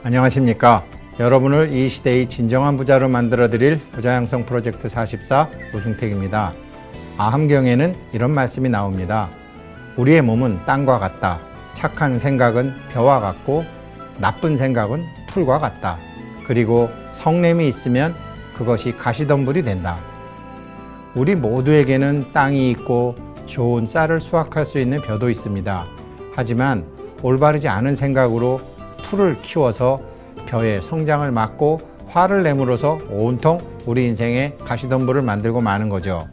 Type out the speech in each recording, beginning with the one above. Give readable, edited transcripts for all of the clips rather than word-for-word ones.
안녕하십니까. 여러분을 이 시대의 진정한 부자로 만들어드릴 부자양성 프로젝트 44 오승택입니다. 아함경에는 이런 말씀이 나옵니다. 우리의 몸은 땅과 같다. 착한 생각은 벼와 같고 나쁜 생각은 풀과 같다. 그리고 성냄이 있으면 그것이 가시덤불이 된다. 우리 모두에게는 땅이 있고 좋은 쌀을 수확할 수 있는 벼도 있습니다. 하지만 올바르지 않은 생각으로 풀을 키워서 벼의 성장을 막고 화를 내므로써 온통 우리 인생의 가시덤불을 만들고 마는 거죠.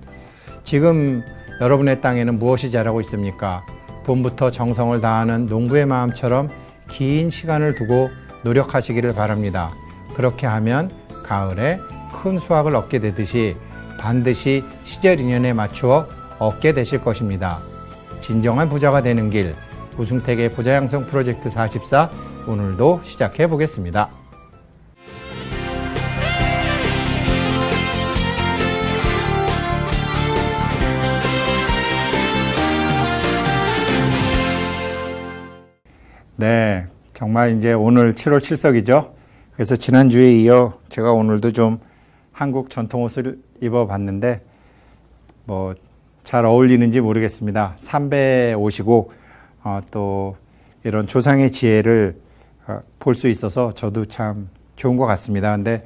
지금 여러분의 땅에는 무엇이 자라고 있습니까? 봄부터 정성을 다하는 농부의 마음처럼 긴 시간을 두고 노력하시기를 바랍니다. 그렇게 하면 가을에 큰 수확을 얻게 되듯이 반드시 시절 인연에 맞추어 얻게 되실 것입니다. 진정한 부자가 되는 길, 우승택의 부자양성 프로젝트 44 오늘도 시작해 보겠습니다. 네, 정말 이제 오늘 7월 7석이죠. 그래서 지난주에 이어 제가 오늘도 좀 한국 전통 옷을 입어봤는데 뭐 잘 어울리는지 모르겠습니다. 삼배 옷이고 또 이런 조상의 지혜를 볼 수 있어서 저도 참 좋은 것 같습니다. 근데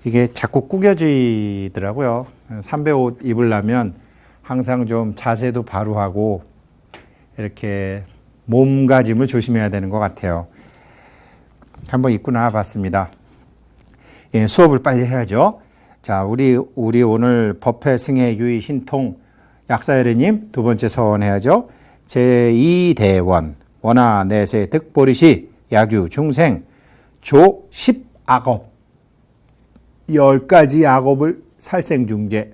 이게 자꾸 구겨지더라고요. 삼배 옷 입으려면 항상 좀 자세도 바로 하고 이렇게 몸가짐을 조심해야 되는 것 같아요. 한번 입고 나와봤습니다. 예, 수업을 빨리 해야죠. 자, 우리 오늘 법회 승혜 유의 신통 약사열애님 두 번째 서원해야죠. 제2대원 원하 내세 득보리시 야규 중생 조 10악업 10가지 악업을 살생중재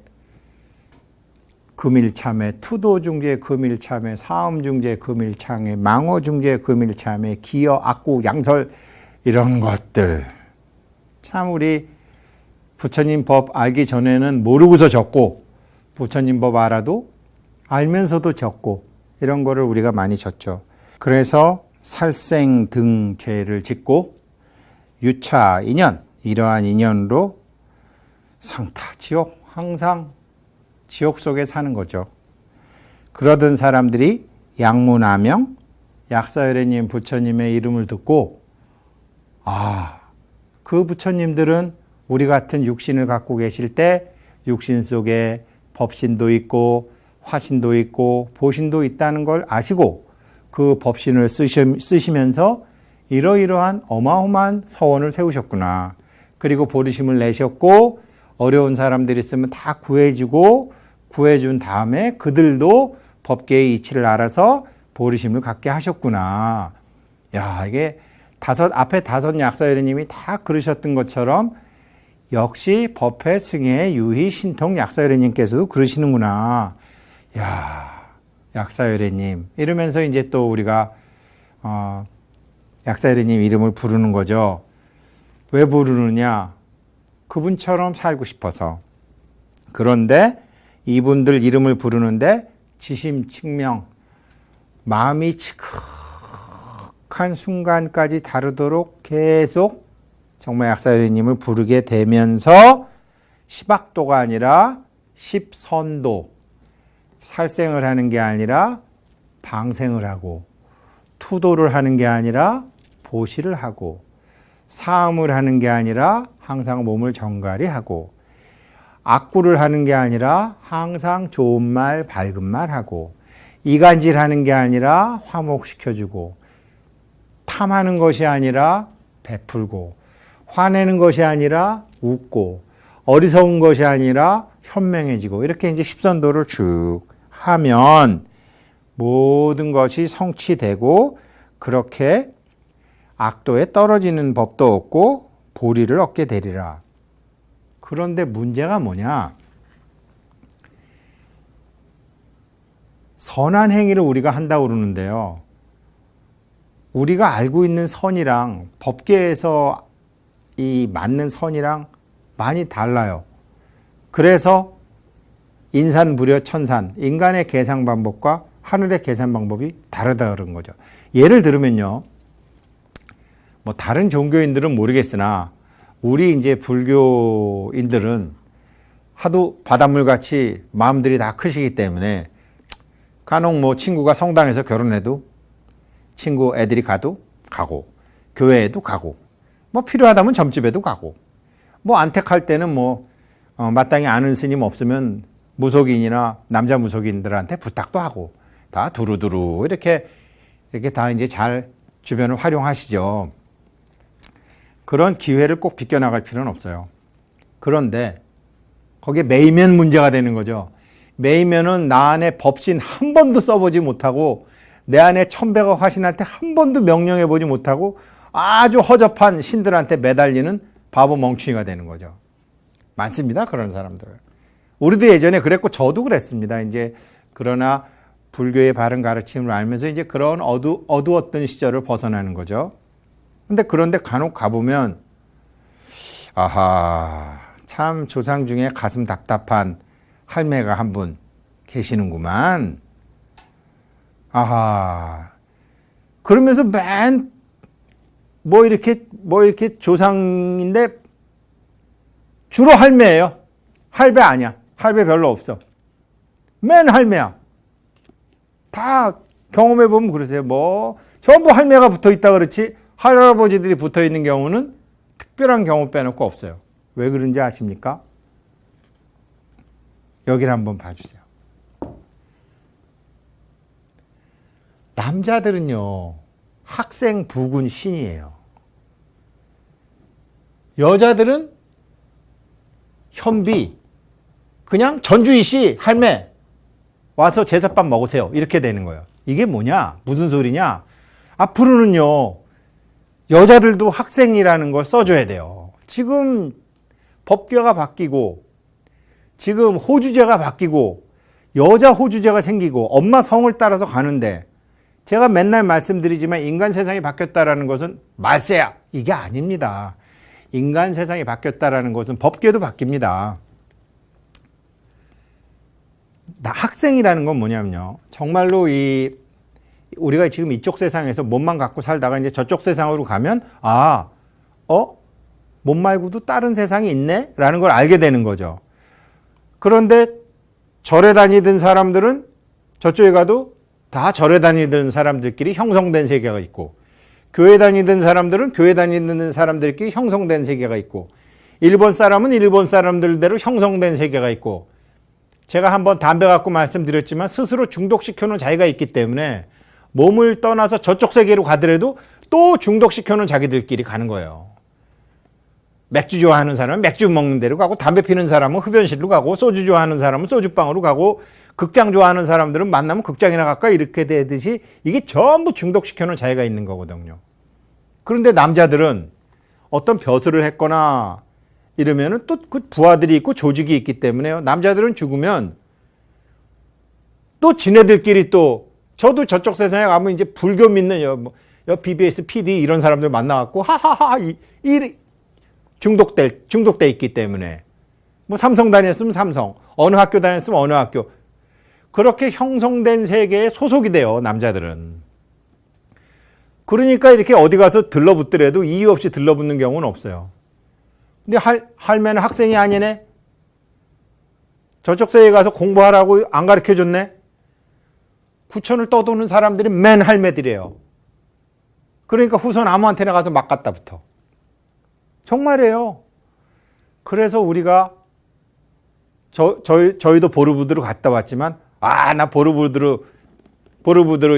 금일참회 투도중재 금일참회 사음중재 금일참회 망어중재 금일참회 기여 악구 양설 이런 것들 참 우리 부처님 법 알기 전에는 모르고서 적고 부처님 법 알아도 알면서도 적고 이런 거를 우리가 많이 졌죠. 그래서 살생 등 죄를 짓고 유차 인연 이러한 인연으로 상타 지옥 항상 지옥 속에 사는 거죠. 그러던 사람들이 양문아명 약사열애님 부처님의 이름을 듣고 그 부처님들은 우리 같은 육신을 갖고 계실 때 육신 속에 법신도 있고 화신도 있고 보신도 있다는 걸 아시고 그 법신을 쓰시면서 이러이러한 어마어마한 서원을 세우셨구나. 그리고 보리심을 내셨고 어려운 사람들이 있으면 다 구해주고 구해준 다음에 그들도 법계의 이치를 알아서 보리심을 갖게 하셨구나. 야, 이게 앞에 다섯 약사열애님이 다 그러셨던 것처럼 역시 법회 승혜 유희 신통 약사열애님께서도 그러시는구나. 야, 약사열애님 이러면서 이제 또 우리가 약사열애님 이름을 부르는 거죠. 왜 부르느냐? 그분처럼 살고 싶어서. 그런데 이분들 이름을 부르는데 지심칙명 마음이 지극한 순간까지 다르도록 계속 정말 약사열애님을 부르게 되면서 십악도가 아니라 십선도 살생을 하는 게 아니라 방생을 하고 투도를 하는 게 아니라 보시를 하고 사음을 하는 게 아니라 항상 몸을 정갈히 하고 악구를 하는 게 아니라 항상 좋은 말 밝은 말 하고 이간질 하는 게 아니라 화목시켜주고 탐하는 것이 아니라 베풀고 화내는 것이 아니라 웃고 어리석은 것이 아니라 현명해지고 이렇게 이제 십선도를 쭉 하면 모든 것이 성취되고 그렇게 악도에 떨어지는 법도 없고 보리를 얻게 되리라. 그런데 문제가 뭐냐? 선한 행위를 우리가 한다고 그러는데요. 우리가 알고 있는 선이랑 법계에서 이 맞는 선이랑 많이 달라요. 그래서 인산부려 천산, 인간의 계산 방법과 하늘의 계산 방법이 다르다 그런 거죠. 예를 들면요. 뭐 다른 종교인들은 모르겠으나 우리 이제 불교인들은 하도 바닷물같이 마음들이 다 크시기 때문에 간혹 뭐 친구가 성당에서 결혼해도 친구 애들이 가도 가고 교회에도 가고 뭐 필요하다면 점집에도 가고 뭐 안택할 때는 뭐 마땅히 아는 스님 없으면 무속인이나 남자 무속인들한테 부탁도 하고 다 두루두루 이렇게 다 이제 잘 주변을 활용하시죠. 그런 기회를 꼭 비껴나갈 필요는 없어요. 그런데 거기에 매이면 문제가 되는 거죠. 매이면은 나 안에 법신 한 번도 써보지 못하고 내 안에 천백억 화신한테 한 번도 명령해보지 못하고 아주 허접한 신들한테 매달리는 바보 멍충이가 되는 거죠. 많습니다. 그런 사람들. 우리도 예전에 그랬고 저도 그랬습니다. 이제 그러나 불교의 바른 가르침을 알면서 이제 그런 어두웠던 시절을 벗어나는 거죠. 그런데 간혹 가보면 아하 참 조상 중에 가슴 답답한 할매가 한 분 계시는구만. 아하 그러면서 맨 뭐 이렇게 조상인데 주로 할매예요. 할배 아니야. 할배 별로 없어. 맨 할매야. 다 경험해보면 그러세요. 뭐 전부 할매가 붙어있다 그렇지 할아버지들이 붙어있는 경우는 특별한 경우 빼놓고 없어요. 왜 그런지 아십니까? 여기를 한번 봐주세요. 남자들은요 학생 부군 신이에요. 여자들은 현비 그냥 전주희 씨 할매 와서 제사밥 먹으세요. 이렇게 되는 거예요. 이게 뭐냐? 무슨 소리냐? 앞으로는요 여자들도 학생이라는 걸 써줘야 돼요. 지금 법규가 바뀌고 지금 호주제가 바뀌고 여자 호주제가 생기고 엄마 성을 따라서 가는데 제가 맨날 말씀드리지만 인간 세상이 바뀌었다라는 것은 말세야. 이게 아닙니다. 인간 세상이 바뀌었다라는 것은 법규도 바뀝니다. 학생이라는 건 뭐냐면요. 정말로 우리가 지금 이쪽 세상에서 몸만 갖고 살다가 이제 저쪽 세상으로 가면 몸 말고도 다른 세상이 있네? 라는 걸 알게 되는 거죠. 그런데 절에 다니던 사람들은 저쪽에 가도 다 절에 다니던 사람들끼리 형성된 세계가 있고 교회 다니던 사람들은 교회 다니는 사람들끼리 형성된 세계가 있고 일본 사람은 일본 사람들대로 형성된 세계가 있고 제가 한번 담배 갖고 말씀드렸지만 스스로 중독시켜놓은 자기가 있기 때문에 몸을 떠나서 저쪽 세계로 가더라도 또 중독시켜놓은 자기들끼리 가는 거예요. 맥주 좋아하는 사람은 맥주 먹는 데로 가고 담배 피는 사람은 흡연실로 가고 소주 좋아하는 사람은 소주방으로 가고 극장 좋아하는 사람들은 만나면 극장이나 갈까 이렇게 되듯이 이게 전부 중독시켜놓은 자기가 있는 거거든요. 그런데 남자들은 어떤 벼슬을 했거나 이러면은 또 그 부하들이 있고 조직이 있기 때문에요. 남자들은 죽으면 또 지네들끼리 또 저도 저쪽 세상에 가면 이제 불교 믿는 BBS PD 이런 사람들 만나갖고 하하하 중독돼 있기 때문에 뭐 삼성 다녔으면 삼성 어느 학교 다녔으면 어느 학교 그렇게 형성된 세계에 소속이 돼요. 남자들은. 그러니까 이렇게 어디 가서 들러붙더라도 이유 없이 들러붙는 경우는 없어요. 근데 할매는 학생이 아니네? 저쪽 세계에 가서 공부하라고 안 가르쳐줬네? 구천을 떠도는 사람들이 맨 할매들이에요. 그러니까 후손 아무한테나 가서 막 갖다 붙어. 정말이에요. 그래서 우리가 저희도 보르부드로 갔다 왔지만 나 보르부드로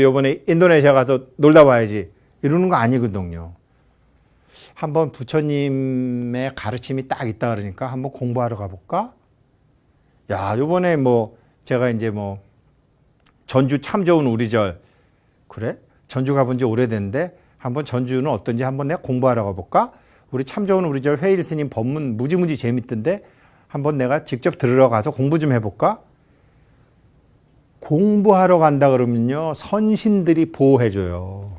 요번에 인도네시아 가서 놀다 와야지 이러는 거 아니거든요. 한번 부처님의 가르침이 딱 있다 그러니까 한번 공부하러 가볼까? 요번에 제가 이제 전주 참 좋은 우리절 그래? 전주 가본 지 오래됐는데 한번 전주는 어떤지 한번 내가 공부하러 가볼까? 우리 참 좋은 우리절 회일 스님 법문 무지무지 재밌던데 한번 내가 직접 들으러 가서 공부 좀 해볼까? 공부하러 간다 그러면요 선신들이 보호해줘요.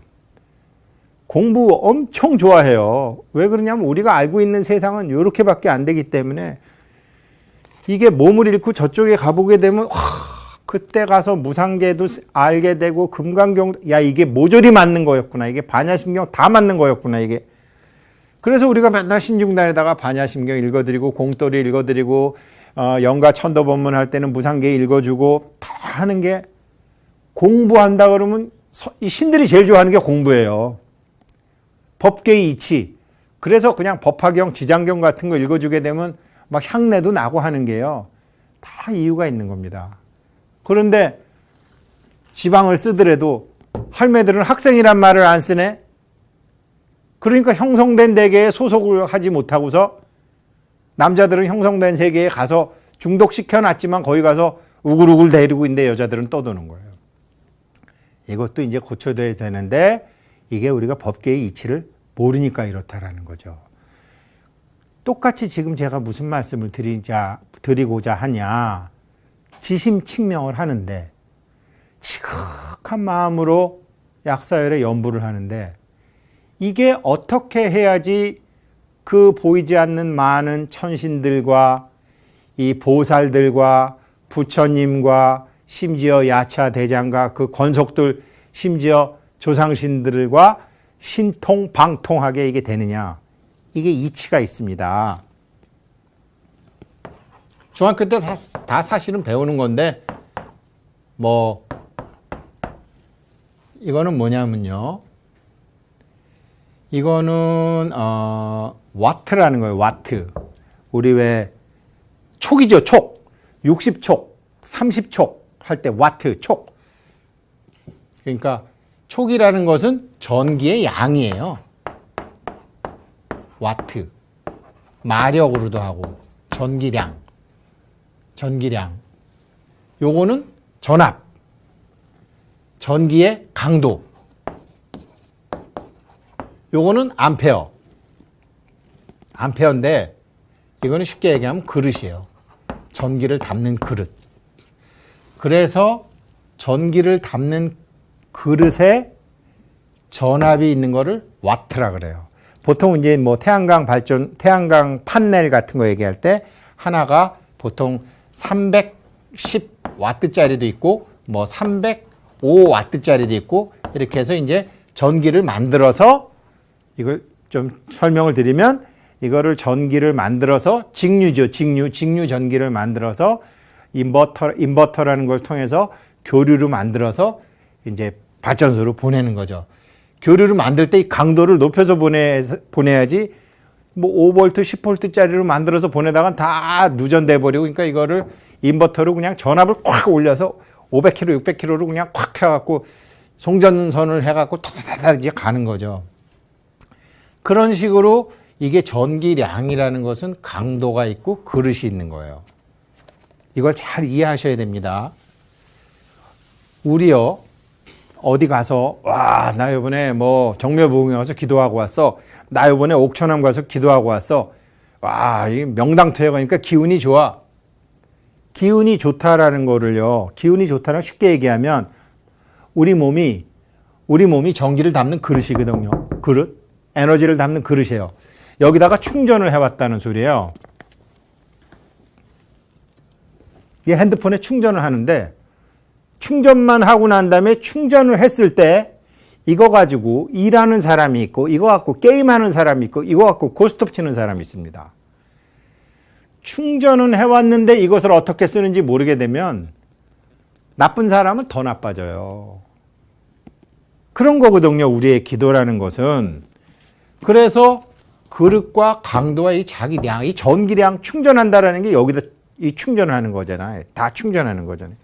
공부 엄청 좋아해요. 왜 그러냐면 우리가 알고 있는 세상은 이렇게밖에 안 되기 때문에 이게 몸을 잃고 저쪽에 가보게 되면 그때 가서 무상계도 알게 되고 금강경 이게 모조리 맞는 거였구나. 이게 반야심경 다 맞는 거였구나. 이게 그래서 우리가 맨날 신중단에다가 반야심경 읽어드리고 공돌이 읽어드리고 영가 천도법문 할 때는 무상계 읽어주고 다 하는 게 공부한다 그러면 이 신들이 제일 좋아하는 게 공부예요. 법계의 이치. 그래서 그냥 법화경, 지장경 같은 거 읽어주게 되면 막 향내도 나고 하는 게요. 다 이유가 있는 겁니다. 그런데 지방을 쓰더라도 할매들은 학생이란 말을 안 쓰네. 그러니까 형성된 대계에 소속을 하지 못하고서 남자들은 형성된 세계에 가서 중독시켜놨지만 거기 가서 우글우글 대리고 있는데 여자들은 떠도는 거예요. 이것도 이제 고쳐져야 되는데 이게 우리가 법계의 이치를 모르니까 이렇다라는 거죠. 똑같이 지금 제가 무슨 말씀을 드리고자 하냐. 지심칙명을 하는데 지극한 마음으로 약사열에 연부를 하는데 이게 어떻게 해야지 그 보이지 않는 많은 천신들과 이 보살들과 부처님과 심지어 야차 대장과 그 권속들 심지어 조상신들과 신통방통하게 이게 되느냐. 이게 이치가 있습니다. 중학교 때 다 사실은 배우는 건데 뭐 이거는 뭐냐면요. 이거는 와트라는 거예요. 와트. 우리 왜 촉이죠. 촉. 60촉, 30촉 할 때 와트, 촉. 그러니까 촉이라는 것은 전기의 양이에요. 와트. 마력으로도 하고 전기량. 요거는 전압. 전기의 강도. 요거는 암페어. 암페어인데 이거는 쉽게 얘기하면 그릇이에요. 전기를 담는 그릇. 그래서 전기를 담는 그릇에 전압이 있는 거를 와트라 그래요. 보통 이제 뭐 태양광 판넬 같은 거 얘기할 때 하나가 보통 310와트짜리도 있고 뭐 305와트짜리도 있고 이렇게 해서 이제 전기를 만들어서 이걸 좀 설명을 드리면 이거를 전기를 만들어서 직류죠. 직류 전기를 만들어서 인버터라는 걸 통해서 교류를 만들어서 이제 발전소로 보내는 거죠. 교류를 만들 때 이 강도를 높여서 보내야지 뭐 5V, 10V짜리로 만들어서 보내다가 다 누전돼 버리고 그러니까 이거를 인버터로 그냥 전압을 콱 올려서 500km, 600km로 그냥 콱 해갖고 송전선을 해갖고 타다다다 이제 가는 거죠. 그런 식으로 이게 전기량이라는 것은 강도가 있고 그릇이 있는 거예요. 이걸 잘 이해하셔야 됩니다. 우리요, 어디 가서, 와, 나 이번에 뭐 정묘부흥에 가서 기도하고 왔어. 나 이번에 옥천암 가서 기도하고 왔어. 와, 이 명당터에 가니까 기운이 좋아. 기운이 좋다라는 거를요, 기운이 좋다는 쉽게 얘기하면 우리 몸이 전기를 담는 그릇이거든요. 그릇. 에너지를 담는 그릇이에요. 여기다가 충전을 해왔다는 소리예요. 이 핸드폰에 충전을 하는데 충전만 하고 난 다음에 충전을 했을 때 이거 가지고 일하는 사람이 있고 이거 갖고 게임하는 사람이 있고 이거 갖고 고스톱 치는 사람이 있습니다. 충전은 해왔는데 이것을 어떻게 쓰는지 모르게 되면 나쁜 사람은 더 나빠져요. 그런 거거든요. 우리의 기도라는 것은. 그래서 그릇과 강도와 이 자기량, 이 전기량 충전한다라는 게 여기다 이 충전하는 거잖아요. 다 충전하는 거잖아요.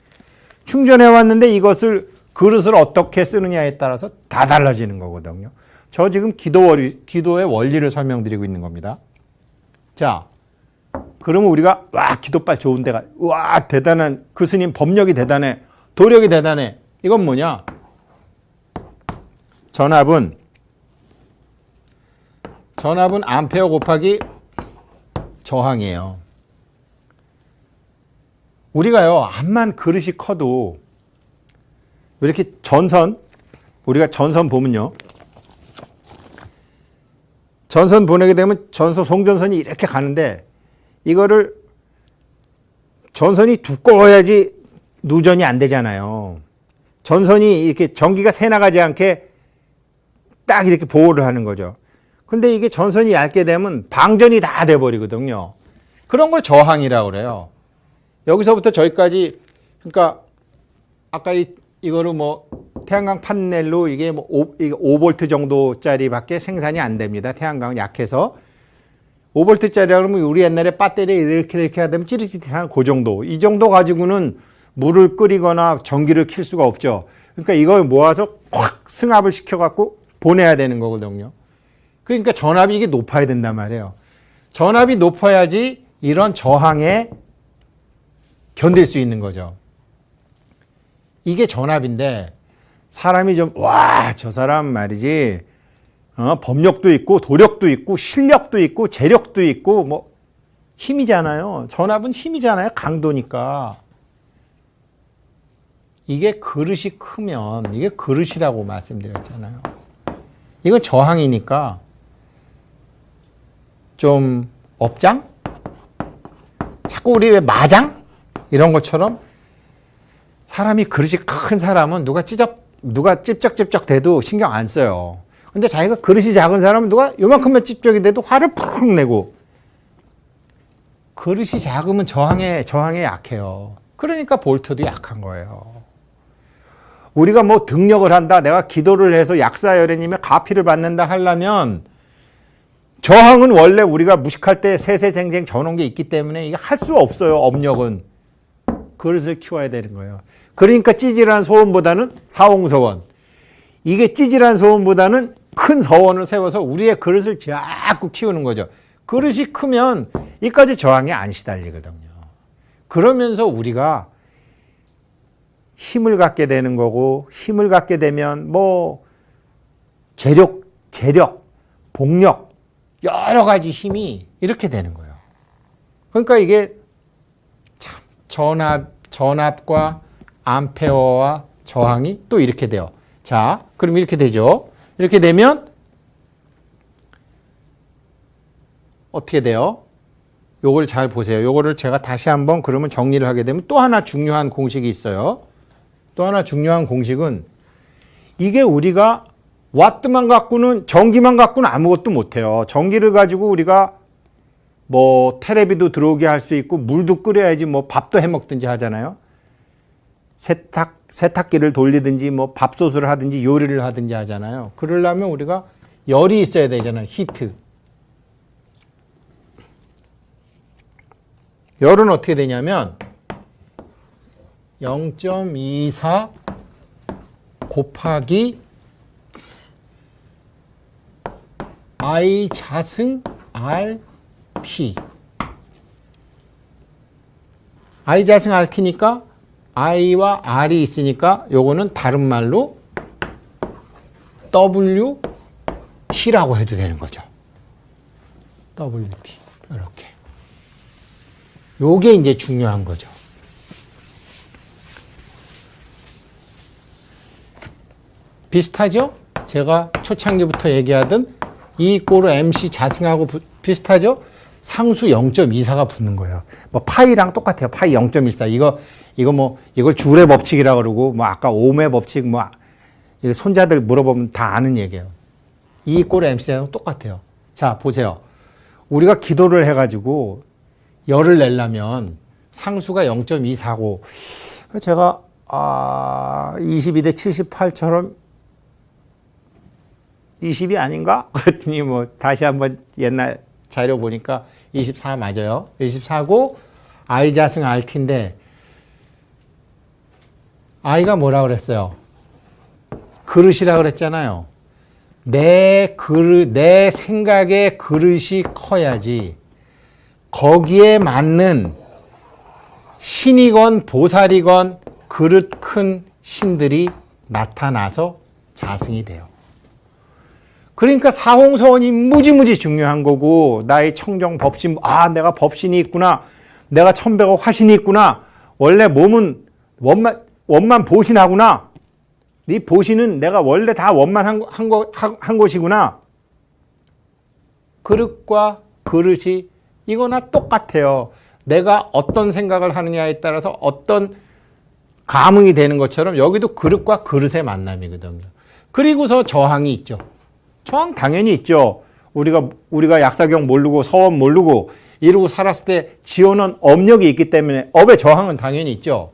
충전해 왔는데 이것을 그릇을 어떻게 쓰느냐에 따라서 다 달라지는 거거든요. 저 지금 기도의 원리를 설명드리고 있는 겁니다. 자, 그러면 우리가 와 기도빨 좋은 데가 와 대단한 그 스님 법력이 대단해 도력이 대단해 이건 뭐냐? 전압은 암페어 곱하기 저항이에요. 우리가요, 암만 그릇이 커도 이렇게 우리가 전선 보면요. 전선 보내게 되면 송전선이 이렇게 가는데 이거를 전선이 두꺼워야지 누전이 안 되잖아요. 전선이 이렇게 전기가 새 나가지 않게 딱 이렇게 보호를 하는 거죠. 근데 이게 전선이 얇게 되면 방전이 다 돼버리거든요. 그런 걸 저항이라고 그래요. 여기서부터 저기까지, 그러니까 아까 이거를 뭐 태양광 판넬로 이게 뭐 5V 정도짜리밖에 생산이 안 됩니다. 태양광 약해서. 5V짜리라 그러면 우리 옛날에 배터리 이렇게 하면 찌릿찌릿한 그 정도. 이 정도 가지고는 물을 끓이거나 전기를 킬 수가 없죠. 그러니까 이걸 모아서 확 승합을 시켜갖고 보내야 되는 거거든요. 그러니까 전압이 이게 높아야 된단 말이에요. 전압이 높아야지 이런 저항에 견딜 수 있는 거죠. 이게 전압인데 사람이 좀, 와, 저 사람 말이지, 법력도 있고 도력도 있고 실력도 있고 재력도 있고 뭐 힘이잖아요. 전압은 힘이잖아요. 강도니까. 이게 그릇이 크면, 이게 그릇이라고 말씀드렸잖아요. 이건 저항이니까 좀 업장? 자꾸 우리 왜 마장? 이런 것처럼 사람이 그릇이 큰 사람은 누가 찝쩍찝쩍 대도 신경 안 써요. 근데 자기가 그릇이 작은 사람은 누가 요만큼만 찝쩍이 돼도 화를 푹 내고. 그릇이 작으면 저항에 약해요. 그러니까 볼트도 약한 거예요. 우리가 뭐 등력을 한다, 내가 기도를 해서 약사여래님의 가피를 받는다 하려면 저항은 원래 우리가 무식할 때 세세쟁쟁 져놓은 게 있기 때문에 이게 할 수 없어요. 업력은. 그릇을 키워야 되는 거예요. 그러니까 찌질한 소원보다는 사홍서원. 이게 찌질한 소원보다는 큰 서원을 세워서 우리의 그릇을 자꾸 키우는 거죠. 그릇이 크면 이까지 저항이 안 시달리거든요. 그러면서 우리가 힘을 갖게 되는 거고, 힘을 갖게 되면 뭐 재력, 복력, 여러 가지 힘이 이렇게 되는 거예요. 그러니까 이게 참 전압과 암페어와 저항이 또 이렇게 돼요. 자, 그럼 이렇게 되죠. 이렇게 되면 어떻게 돼요? 요걸 잘 보세요. 요거를 제가 다시 한번 그러면 정리를 하게 되면 또 하나 중요한 공식이 있어요. 또 하나 중요한 공식은 이게 우리가 와트만 갖고는, 전기만 갖고는 아무것도 못해요. 전기를 가지고 우리가 뭐 테레비도 들어오게 할 수 있고 물도 끓여야지 뭐 밥도 해 먹든지 하잖아요. 세탁기를 돌리든지 뭐 밥솥을 하든지 요리를 하든지 하잖아요. 그러려면 우리가 열이 있어야 되잖아요. 히트. 열은 어떻게 되냐면 0.24 곱하기 I 자승 RT. I 자승 RT니까 I와 R이 있으니까 요거는 다른 말로 WT라고 해도 되는 거죠. WT. 이렇게. 요게 이제 중요한 거죠. 비슷하죠? 제가 초창기부터 얘기하던 E = MC 자승하고 비슷하죠? 상수 0.24가 붙는 거예요. 뭐 파이랑 똑같아요. 파이 0.14. 이걸 줄의 법칙이라고 그러고, 뭐 아까 옴의 법칙, 뭐 손자들 물어보면 다 아는 얘기예요. E = MC랑 똑같아요. 자, 보세요. 우리가 기도를 해가지고 열을 내려면 상수가 0.24고, 제가 22대 78처럼 20이 아닌가? 그랬더니 뭐 다시 한번 옛날 자료 보니까 24 맞아요. 24고 I 자승 RT인데 I가 뭐라 그랬어요? 그릇이라 그랬잖아요. 내 생각의 그릇이 커야지 거기에 맞는 신이건 보살이건 그릇 큰 신들이 나타나서 자승이 돼요. 그러니까 사홍서원이 무지무지 중요한 거고, 나의 청정 법신, 내가 법신이 있구나, 내가 천백억 화신이 있구나, 원래 몸은 원만 보신하구나, 네 보신은 내가 원래 다 원만 한 것이구나. 그릇과 그릇이 이거나 똑같아요. 내가 어떤 생각을 하느냐에 따라서 어떤 감흥이 되는 것처럼 여기도 그릇과 그릇의 만남이거든요. 그리고서 저항이 있죠. 저항 당연히 있죠. 우리가 약사경 모르고 서원 모르고 이러고 살았을 때 지어놓은 업력이 있기 때문에 업의 저항은 당연히 있죠.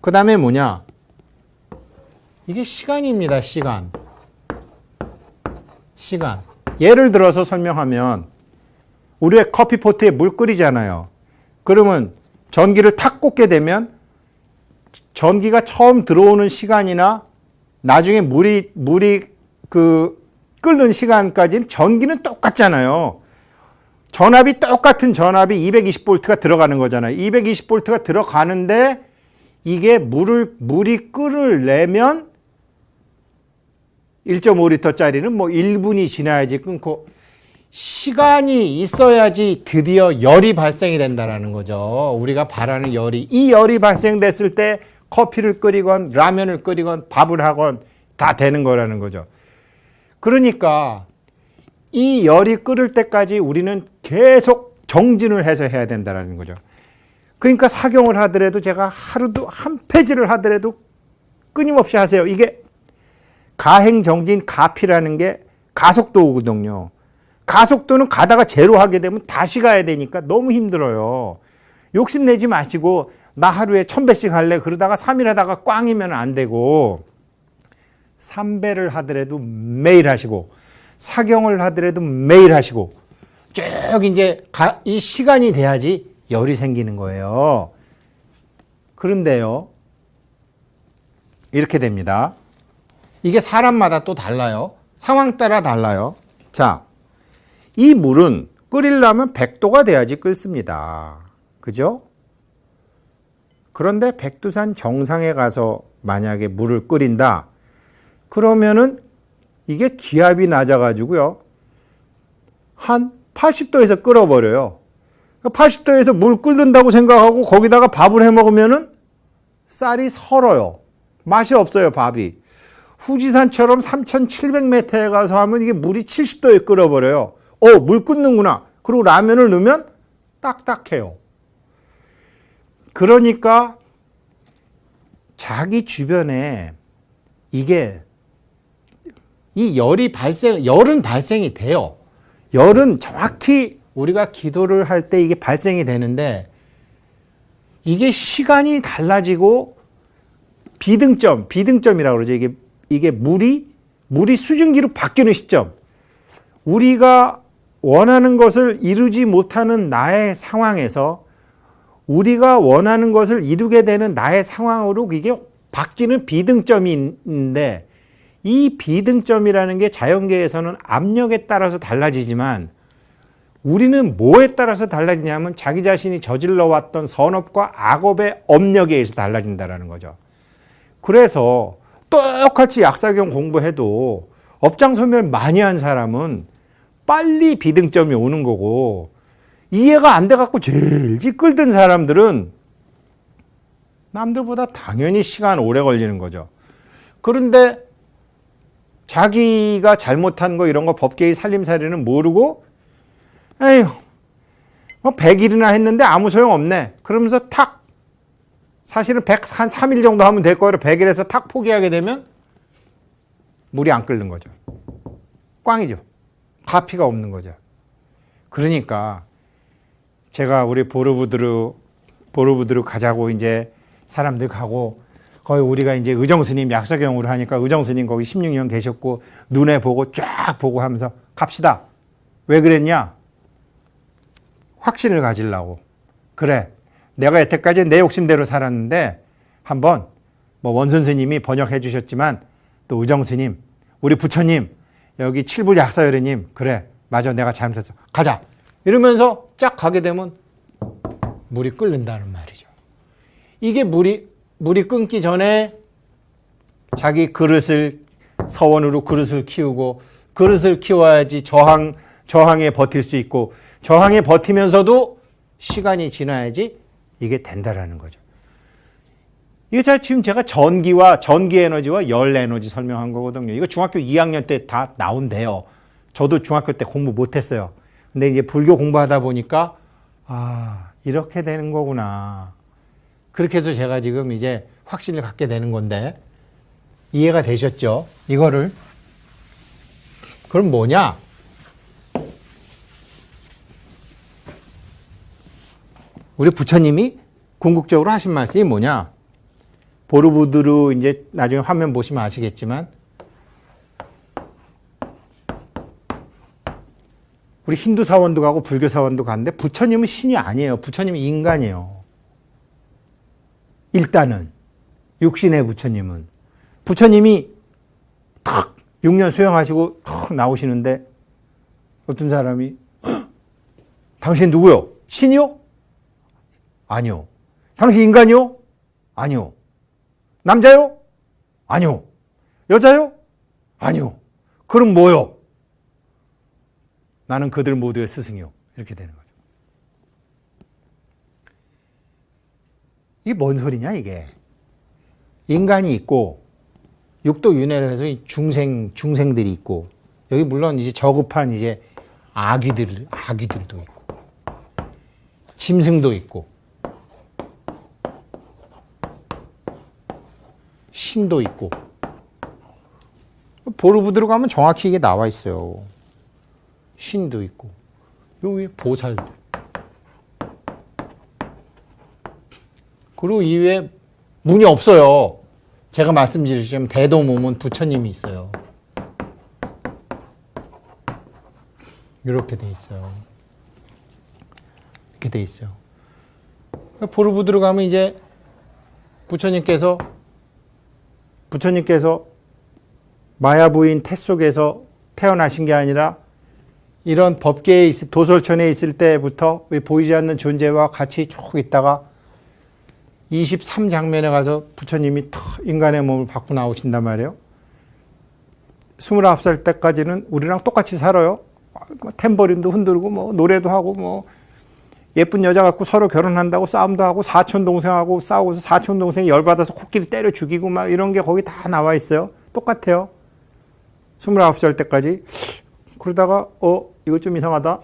그 다음에 뭐냐? 이게 시간입니다. 시간. 예를 들어서 설명하면 우리의 커피포트에 물 끓이잖아요. 그러면 전기를 탁 꽂게 되면 전기가 처음 들어오는 시간이나 나중에 물이 끓는 시간까지는 전기는 똑같잖아요. 전압이 똑같은 전압이 220V가 들어가는 거잖아요. 220V가 들어가는데 이게 물이 끓으려면 1.5L짜리는 뭐 1분이 지나야지 끊고 시간이 있어야지 드디어 열이 발생이 된다는 거죠. 우리가 바라는 열이. 이 열이 발생됐을 때 커피를 끓이건 라면을 끓이건 밥을 하건 다 되는 거라는 거죠. 그러니까 이 열이 끓을 때까지 우리는 계속 정진을 해서 해야 된다는 거죠. 그러니까 사경을 하더라도 제가 하루도 한 페이지를 하더라도 끊임없이 하세요. 이게 가행정진 가피라는 게 가속도거든요. 가속도는 가다가 제로 하게 되면 다시 가야 되니까 너무 힘들어요. 욕심내지 마시고 나 하루에 1000배씩 할래 그러다가 3일 하다가 꽝이면 안 되고 3배를 하더라도 매일 하시고 사경을 하더라도 매일 하시고 쭉 이제 이 시간이 돼야지 열이 생기는 거예요. 그런데요, 이렇게 됩니다. 이게 사람마다 또 달라요. 상황 따라 달라요. 자, 이 물은 끓이려면 100도가 돼야지 끓습니다. 그죠? 그런데 백두산 정상에 가서 만약에 물을 끓인다. 그러면은 이게 기압이 낮아가지고요. 한 80도에서 끓어버려요. 80도에서 물 끓는다고 생각하고 거기다가 밥을 해 먹으면은 쌀이 설어요. 맛이 없어요, 밥이. 후지산처럼 3,700m에 가서 하면 이게 물이 70도에 끓어버려요. 물 끓는구나. 그리고 라면을 넣으면 딱딱해요. 그러니까 자기 주변에 이게 열은 발생이 돼요. 열은 정확히 우리가 기도를 할 때 이게 발생이 되는데 이게 시간이 달라지고 비등점이라고 그러죠. 이게 물이 수증기로 바뀌는 시점. 우리가 원하는 것을 이루지 못하는 나의 상황에서 우리가 원하는 것을 이루게 되는 나의 상황으로 이게 바뀌는 비등점이 있는데 이 비등점이라는 게 자연계에서는 압력에 따라서 달라지지만 우리는 뭐에 따라서 달라지냐면 자기 자신이 저질러 왔던 선업과 악업의 업력에 의해서 달라진다는 거죠. 그래서 똑같이 약사경 공부해도 업장소멸 많이 한 사람은 빨리 비등점이 오는 거고 이해가 안 돼갖고 제일 일찍 끌던 사람들은 남들보다 당연히 시간 오래 걸리는 거죠. 그런데 자기가 잘못한 거 이런 거 법계의 살림살이는 모르고 에휴 100일이나 했는데 아무 소용 없네. 그러면서 탁 사실은 한 3일 정도 하면 될 거를 100일에서 탁 포기하게 되면 물이 안 끓는 거죠. 꽝이죠. 가피가 없는 거죠. 그러니까 제가 우리 보르부드르 가자고 이제 사람들 가고 거기 우리가 이제 의정스님 약사경으로 하니까 의정스님 거기 16년 계셨고 눈에 보고 쫙 보고 하면서 갑시다. 왜 그랬냐? 확신을 가지려고. 그래. 내가 여태까지 내 욕심대로 살았는데 한번 뭐 원선생님이 번역해 주셨지만 또 의정스님, 우리 부처님, 여기 칠불 약사열애님 그래. 맞아. 내가 잘못했어. 가자. 이러면서 쫙 가게 되면 물이 끓는다는 말이죠. 이게 물이 끊기 전에 자기 서원으로 그릇을 키우고 그릇을 키워야지 저항에 버틸 수 있고 저항에 버티면서도 시간이 지나야지 이게 된다라는 거죠. 이게 지금 제가 전기 에너지와 열 에너지 설명한 거거든요. 이거 중학교 2학년 때 다 나온대요. 저도 중학교 때 공부 못했어요. 근데 이제 불교 공부하다 보니까 이렇게 되는 거구나. 그렇게 해서 제가 지금 이제 확신을 갖게 되는 건데 이해가 되셨죠? 이거를 그럼 뭐냐? 우리 부처님이 궁극적으로 하신 말씀이 뭐냐? 보르부드르 이제 나중에 화면 보시면 아시겠지만 우리 힌두 사원도 가고 불교 사원도 가는데 부처님은 신이 아니에요. 부처님은 인간이에요. 일단은 육신의 부처님은 부처님이 탁 6년 수행하시고 탁 나오시는데 어떤 사람이 당신 누구요? 신이요? 아니요. 당신 인간이요? 아니요. 남자요? 아니요. 여자요? 아니요. 그럼 뭐요? 나는 그들 모두의 스승이요. 이렇게 되는 거죠. 이게 뭔 소리냐 이게. 인간이 있고 육도 윤회를 해서 중생들이 있고 여기 물론 이제 저급한 이제 아기들도 있고 짐승도 있고 신도 있고 보르부드로 가면 정확히 이게 나와 있어요. 신도 있고 여기 보살도 그리고 이외에 문이 없어요. 제가 말씀드렸지만 대도몸은 부처님이 있어요. 이렇게 돼 있어요. 이렇게 돼 있어요. 보르부드로 가면 이제 부처님께서 마야 부인 태 속에서 태어나신 게 아니라 이런 법계에 도솔천에 있을 때부터 보이지 않는 존재와 같이 쭉 있다가 23장면에 가서 부처님이 인간의 몸을 받고 나오신단 말이에요. 29살 때까지는 우리랑 똑같이 살아요. 탬버린도 흔들고 뭐 노래도 하고 뭐 예쁜 여자 갖고 서로 결혼한다고 싸움도 하고 사촌 동생하고 싸우고서 사촌 동생이 열받아서 코끼리 때려 죽이고 막 이런 게 거기 다 나와 있어요. 똑같아요. 29살 때까지. 그러다가 이거 좀 이상하다.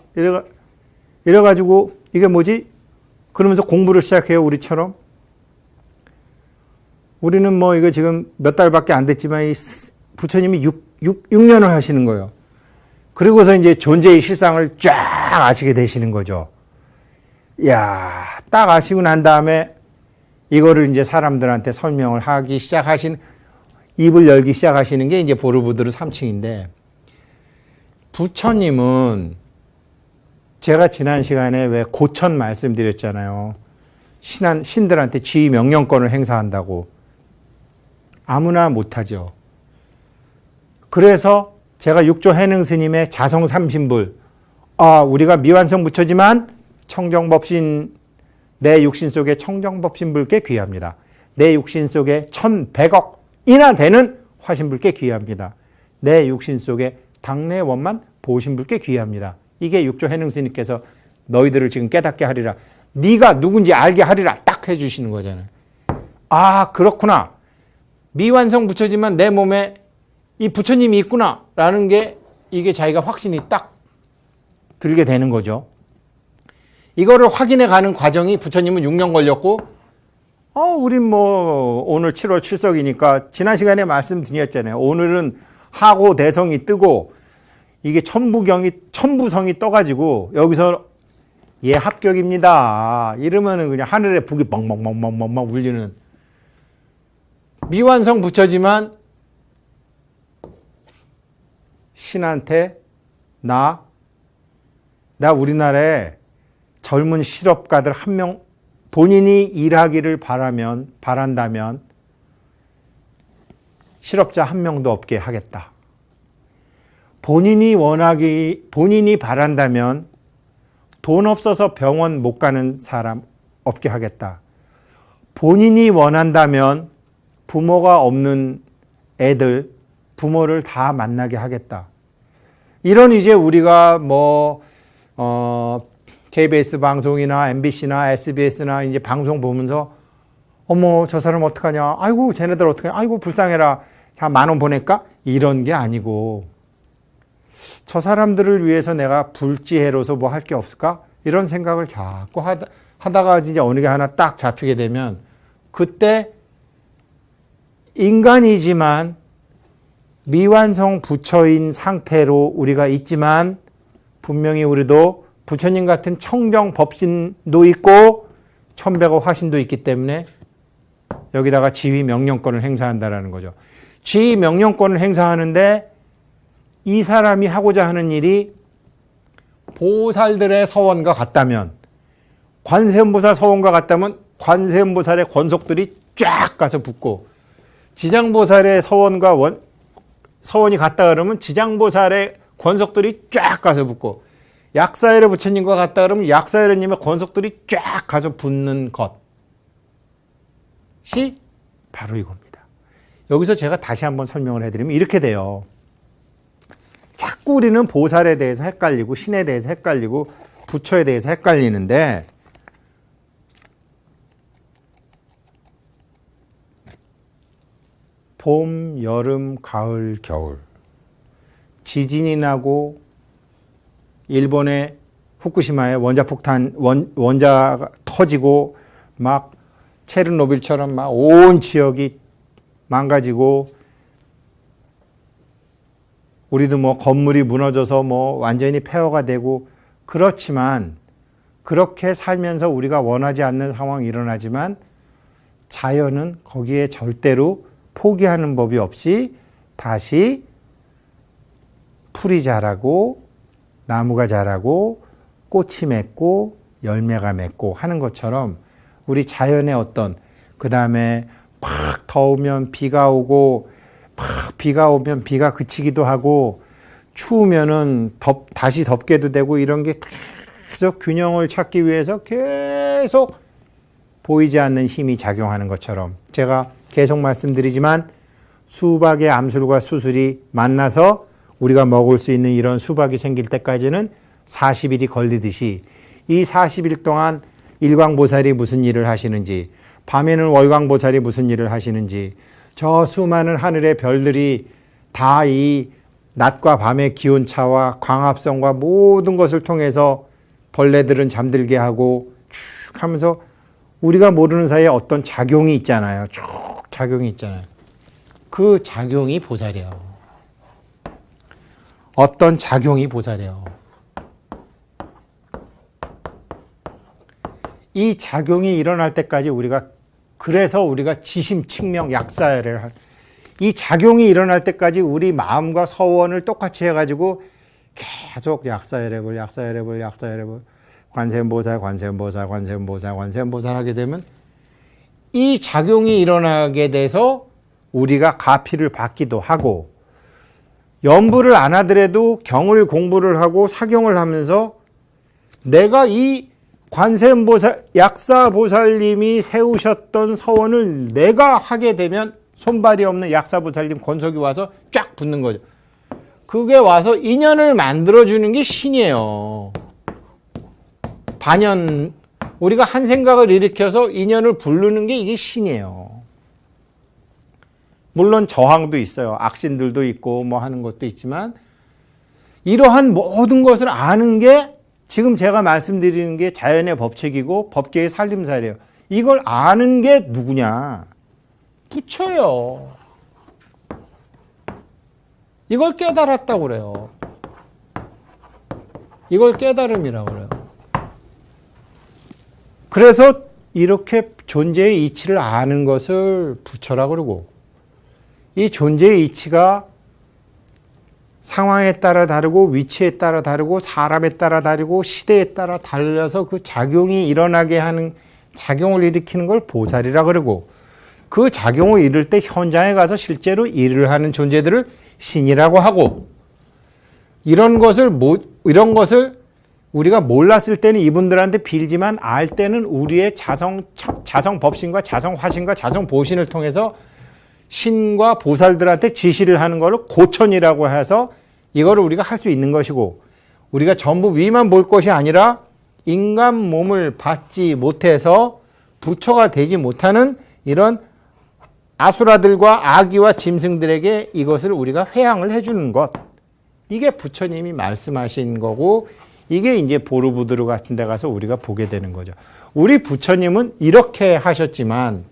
이래가지고 이게 뭐지? 그러면서 공부를 시작해요. 우리처럼. 우리는 뭐 이거 지금 몇 달밖에 안 됐지만 이 부처님이 6년을 하시는 거예요. 그리고서 이제 존재의 실상을 쫙 아시게 되시는 거죠. 이야, 딱 아시고 난 다음에 이거를 이제 사람들한테 설명을 하기 입을 열기 시작하시는 게 이제 보르부드르 3층인데, 부처님은 제가 지난 시간에 왜 고천 말씀드렸잖아요. 신들한테 지휘 명령권을 행사한다고. 아무나 못하죠. 그래서 제가 육조 해능 스님의 자성 삼신불, 우리가 미완성 부처지만 청정법신, 내 육신 속에 청정법신불께 귀합니다. 내 육신 속에 1100억이나 되는 화신불께 귀합니다. 내 육신 속에 당내 원만 보신불께 귀합니다. 이게 육조 해능 스님께서 너희들을 지금 깨닫게 하리라. 네가 누군지 알게 하리라. 딱 해주시는 거잖아요. 아, 그렇구나. 미완성 부처지만 내 몸에 이 부처님이 있구나 라는 게 이게 자기가 확신이 딱 들게 되는 거죠. 이거를 확인해 가는 과정이 부처님은 6년 걸렸고, 우린 뭐 오늘 7월 7석이니까 지난 시간에 말씀드렸잖아요. 오늘은 하고 대성이 뜨고 이게 천부성이 떠가지고 여기서 예 합격입니다 이러면은 그냥 하늘에 북이 멍멍멍멍멍 울리는, 미완성 부처지만 신한테 나 우리나라에 젊은 실업가들 한 명 본인이 일하기를 바란다면 실업자 한 명도 없게 하겠다. 본인이 바란다면 돈 없어서 병원 못 가는 사람 없게 하겠다. 본인이 원한다면 부모가 없는 애들, 부모를 다 만나게 하겠다. 이런 이제 우리가 KBS 방송이나 MBC나 SBS나 이제 방송 보면서 어머, 저 사람 어떡하냐. 아이고, 쟤네들 어떡하냐. 아이고, 불쌍해라. 자, 10,000원 보낼까? 이런 게 아니고, 저 사람들을 위해서 내가 불지혜로서 뭐 할 게 없을까? 이런 생각을 자꾸 하다가 이제 어느 게 하나 딱 잡히게 되면, 그때 인간이지만 미완성 부처인 상태로 우리가 있지만 분명히 우리도 부처님 같은 청정 법신도 있고 천백의 화신도 있기 때문에 여기다가 지휘 명령권을 행사한다라는 거죠. 지휘 명령권을 행사하는데 이 사람이 하고자 하는 일이 보살들의 서원과 같다면, 관세음보살 서원과 같다면 관세음보살의 권속들이 쫙 가서 붙고, 지장보살의 서원이 같다 그러면 지장보살의 권속들이 쫙 가서 붙고, 약사열의 부처님과 같다 그러면 약사열의님의 권속들이 쫙 가서 붙는 것이 바로 이겁니다. 여기서 제가 다시 한번 설명을 해드리면 이렇게 돼요. 자꾸 우리는 보살에 대해서 헷갈리고 신에 대해서 헷갈리고 부처에 대해서 헷갈리는데, 봄, 여름, 가을, 겨울 지진이 나고 일본의 후쿠시마에 원자가 터지고 막 체르노빌처럼 막 온 지역이 망가지고, 우리도 뭐 건물이 무너져서 뭐 완전히 폐허가 되고, 그렇지만 그렇게 살면서 우리가 원하지 않는 상황이 일어나지만 자연은 거기에 절대로 포기하는 법이 없이 다시 풀이 자라고 나무가 자라고 꽃이 맺고 열매가 맺고 하는 것처럼, 우리 자연의 어떤, 그 다음에 막 더우면 비가 오고, 막 비가 오면 비가 그치기도 하고, 추우면은 다시 덥게도 되고, 이런 게 계속 균형을 찾기 위해서 계속 보이지 않는 힘이 작용하는 것처럼, 제가 계속 말씀드리지만 수박의 암술과 수술이 만나서 우리가 먹을 수 있는 이런 수박이 생길 때까지는 40일이 걸리듯이, 이 40일 동안 일광보살이 무슨 일을 하시는지, 밤에는 월광보살이 무슨 일을 하시는지, 저 수많은 하늘의 별들이 다 이 낮과 밤의 기온차와 광합성과 모든 것을 통해서 벌레들은 잠들게 하고 쭉 하면서 우리가 모르는 사이에 어떤 작용이 있잖아요. 쭉 작용이 있잖아요. 그 작용이 보살이에요. 어떤 작용이 보살이에요. 이 작용이 일어날 때까지 그래서 우리가 지심칙명 약사를 이 작용이 일어날 때까지 우리 마음과 서원을 똑같이 해가지고 계속 약사열애볼 관세음보살 하게 되면, 이 작용이 일어나게 돼서 우리가 가피를 받기도 하고, 연부를 안 하더라도 경을 공부를 하고 사경을 하면서 내가 이 관세음보살, 약사보살님이 세우셨던 서원을 내가 하게 되면 손발이 없는 약사보살님 권속이 와서 쫙 붙는 거죠. 그게 와서 인연을 만들어주는 게 신이에요. 반연, 우리가 한 생각을 일으켜서 인연을 부르는 게 이게 신이에요. 물론 저항도 있어요. 악신들도 있고 뭐 하는 것도 있지만, 이러한 모든 것을 아는 게 지금 제가 말씀드리는 게 자연의 법칙이고 법계의 살림살이에요. 이걸 아는 게 누구냐? 부처예요. 이걸 깨달았다고 그래요. 이걸 깨달음이라고 그래요. 그래서 이렇게 존재의 이치를 아는 것을 부처라고 그러고, 이 존재의 이치가 상황에 따라 다르고 위치에 따라 다르고 사람에 따라 다르고 시대에 따라 달라서 그 작용이 일어나게 하는, 작용을 일으키는 걸 보살이라 그러고, 그 작용을 이룰 때 현장에 가서 실제로 일을 하는 존재들을 신이라고 하고, 이런 것을 우리가 몰랐을 때는 이분들한테 빌지만 알 때는 우리의 자성 법신과 자성 화신과 자성 보신을 통해서 신과 보살들한테 지시를 하는 것을 고천이라고 해서 이거를 우리가 할 수 있는 것이고, 우리가 전부 위만 볼 것이 아니라 인간 몸을 받지 못해서 부처가 되지 못하는 이런 아수라들과 아기와 짐승들에게 이것을 우리가 회양을 해주는 것, 이게 부처님이 말씀하신 거고, 이게 이제 보르부드르 같은 데 가서 우리가 보게 되는 거죠. 우리 부처님은 이렇게 하셨지만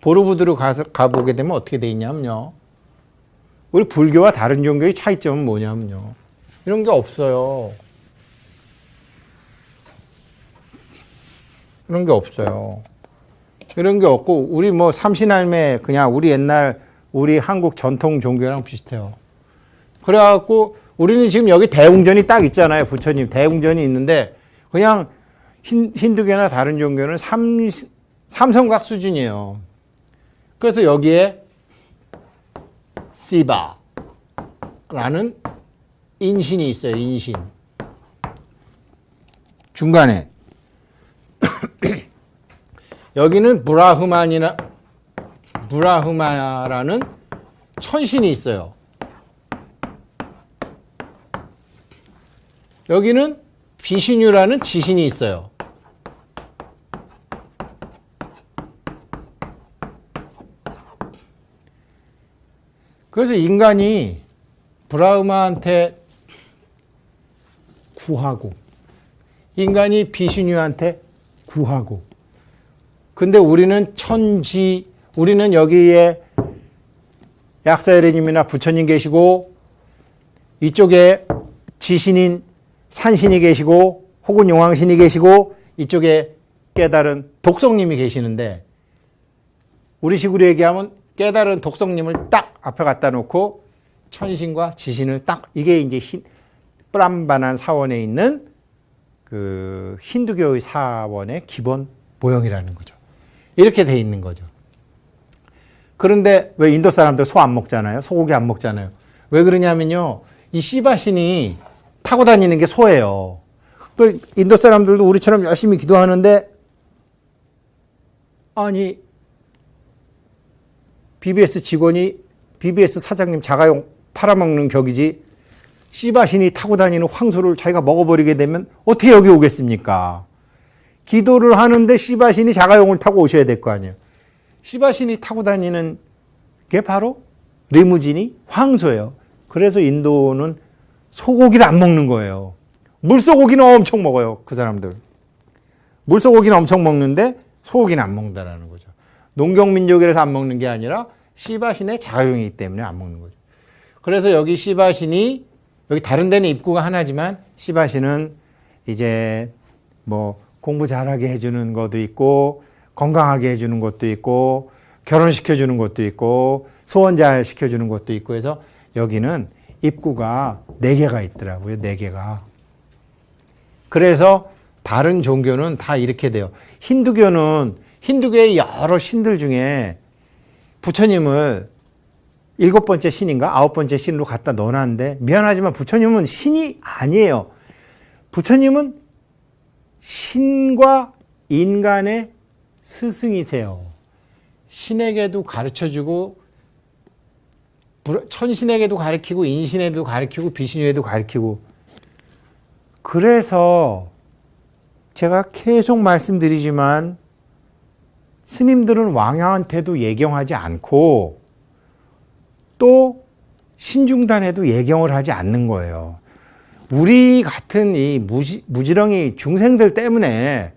보르부드르 가보게 되면 어떻게 돼 있냐면요, 우리 불교와 다른 종교의 차이점은 뭐냐면요. 이런 게 없어요. 이런 게 없어요. 이런 게 없고, 우리 뭐 삼신할매, 그냥 우리 옛날, 우리 한국 전통 종교랑 비슷해요. 그래갖고, 우리는 지금 여기 대웅전이 딱 있잖아요. 부처님 대웅전이 있는데, 그냥 힌두교나 다른 종교는 삼성각 수준이에요. 그래서 여기에 시바라는 인신이 있어요. 인신. 중간에 여기는 브라흐마라는 천신이 있어요. 여기는 비시뉴라는 지신이 있어요. 그래서 인간이 브라흐마한테 구하고, 인간이 비시뉴한테 구하고, 근데 우리는 우리는 여기에 약사여래님이나 부처님 계시고, 이쪽에 지신인 산신이 계시고, 혹은 용왕신이 계시고, 이쪽에 깨달은 독성님이 계시는데, 우리 식으로 얘기하면 깨달은 독성님을 딱 앞에 갖다 놓고 천신과 지신을 딱, 이게 이제 프람바난 사원에 있는 그 힌두교의 사원의 기본 모형이라는 거죠. 이렇게 돼 있는 거죠. 그런데 왜 인도 사람들 소 안 먹잖아요? 소고기 안 먹잖아요. 왜 그러냐면요. 이 시바신이 타고 다니는 게 소예요. 그 인도 사람들도 우리처럼 열심히 기도하는데, 아니 BBS 직원이 BBS 사장님 자가용 팔아먹는 격이지, 시바신이 타고 다니는 황소를 자기가 먹어버리게 되면 어떻게 여기 오겠습니까? 기도를 하는데 시바신이 자가용을 타고 오셔야 될 거 아니에요. 시바신이 타고 다니는 게 바로 리무진이 황소예요. 그래서 인도는 소고기를 안 먹는 거예요. 물소고기는 엄청 먹어요. 그 사람들. 물소고기는 엄청 먹는데 소고기는 안 먹는다라는 거죠. 농경민족이라서 안 먹는 게 아니라 시바신의 자가용이기 때문에 안 먹는 거죠. 그래서 여기 시바신이, 여기 다른 데는 입구가 하나지만 시바신은 이제 뭐 공부 잘하게 해주는 것도 있고, 건강하게 해주는 것도 있고, 결혼시켜주는 것도 있고, 소원 잘 시켜주는 것도 있고 해서 여기는 입구가 4개가 있더라고요. 4개가. 그래서 다른 종교는 다 이렇게 돼요. 힌두교의 여러 신들 중에 부처님을 7번째 신인가 9번째 신으로 갖다 넣어놨는데, 미안하지만 부처님은 신이 아니에요. 부처님은 신과 인간의 스승이세요. 신에게도 가르쳐주고, 천신에게도 가르치고, 인신에도 가르치고, 비신유에도 가르치고. 그래서 제가 계속 말씀드리지만 스님들은 왕한테도 예경하지 않고 또 신중단에도 예경을 하지 않는 거예요. 우리 같은 이 무지렁이 중생들 때문에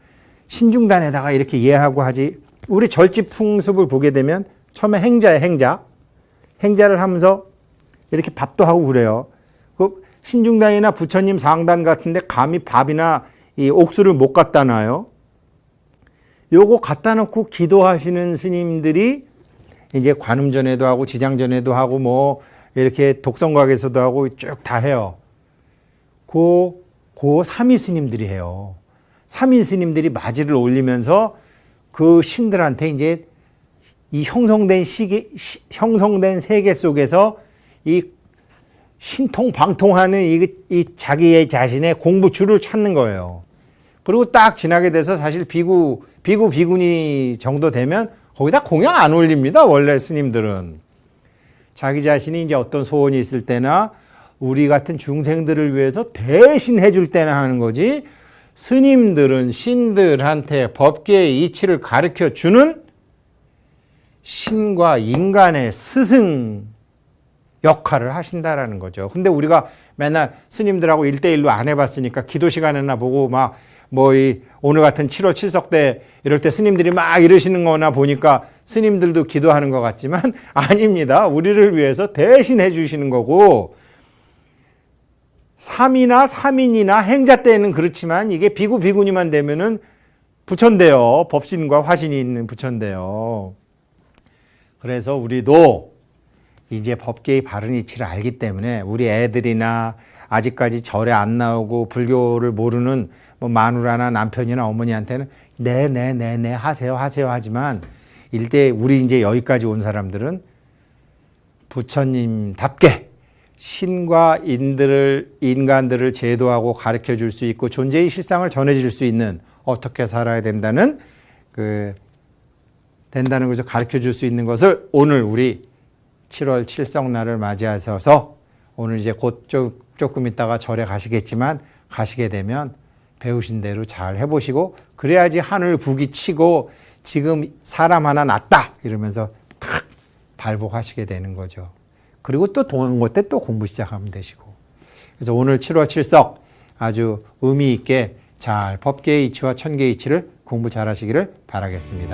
신중단에다가 이렇게 예하고 하지. 우리 절집 풍습을 보게 되면 처음에 행자예요. 행자를 하면서 이렇게 밥도 하고 그래요. 그 신중단이나 부처님 상단 같은데 감히 밥이나 이 옥수를 못 갖다 놔요. 요거 갖다 놓고 기도하시는 스님들이 이제 관음전에도 하고 지장전에도 하고 뭐 이렇게 독성각에서도 하고 쭉 다 해요. 고 삼위 스님들이 해요. 삼위 스님들이 마지를 올리면서 그 신들한테 이제 이 형성된 세계 속에서 이 신통방통하는 이 자기의 자신의 공부줄을 찾는 거예요. 그리고 딱 지나게 돼서 사실 비구니 정도 되면 거기다 공양 안 올립니다. 원래 스님들은. 자기 자신이 이제 어떤 소원이 있을 때나 우리 같은 중생들을 위해서 대신 해줄 때나 하는 거지, 스님들은 신들한테 법계의 이치를 가르쳐 주는 신과 인간의 스승 역할을 하신다라는 거죠. 근데 우리가 맨날 스님들하고 1대1로 안 해봤으니까 기도 시간에나 보고 막 오늘 같은 7월 7석 때 이럴 때 스님들이 막 이러시는 거나 보니까 스님들도 기도하는 것 같지만 아닙니다. 우리를 위해서 대신 해주시는 거고, 3이나 3인이나 행자 때는 그렇지만 이게 비구 비구니만 되면은 부처인데요. 법신과 화신이 있는 부처인데요. 그래서 우리도 이제 법계의 바른 이치를 알기 때문에 우리 애들이나 아직까지 절에 안 나오고 불교를 모르는 뭐 마누라나 남편이나 어머니한테는 네 하세요 하지만 일대 우리 이제 여기까지 온 사람들은 부처님답게 신과 인간들을 제도하고 가르쳐 줄 수 있고 존재의 실상을 전해 줄 수 있는 어떻게 살아야 된다는 된다는 것을 가르쳐 줄 수 있는 것을 오늘 우리 7월 칠성날을 맞이하셔서 오늘 이제 곧 조금 있다가 절에 가시겠지만 가시게 되면 배우신 대로 잘 해보시고 그래야지 하늘 부기치고 지금 사람 하나 났다 이러면서 탁 발복하시게 되는 거죠. 그리고 또 동안고 때 또 공부 시작하면 되시고. 그래서 오늘 7월 칠석 아주 의미 있게 잘 법계의 이치와 천계의 이치를 공부 잘 하시기를 바라겠습니다.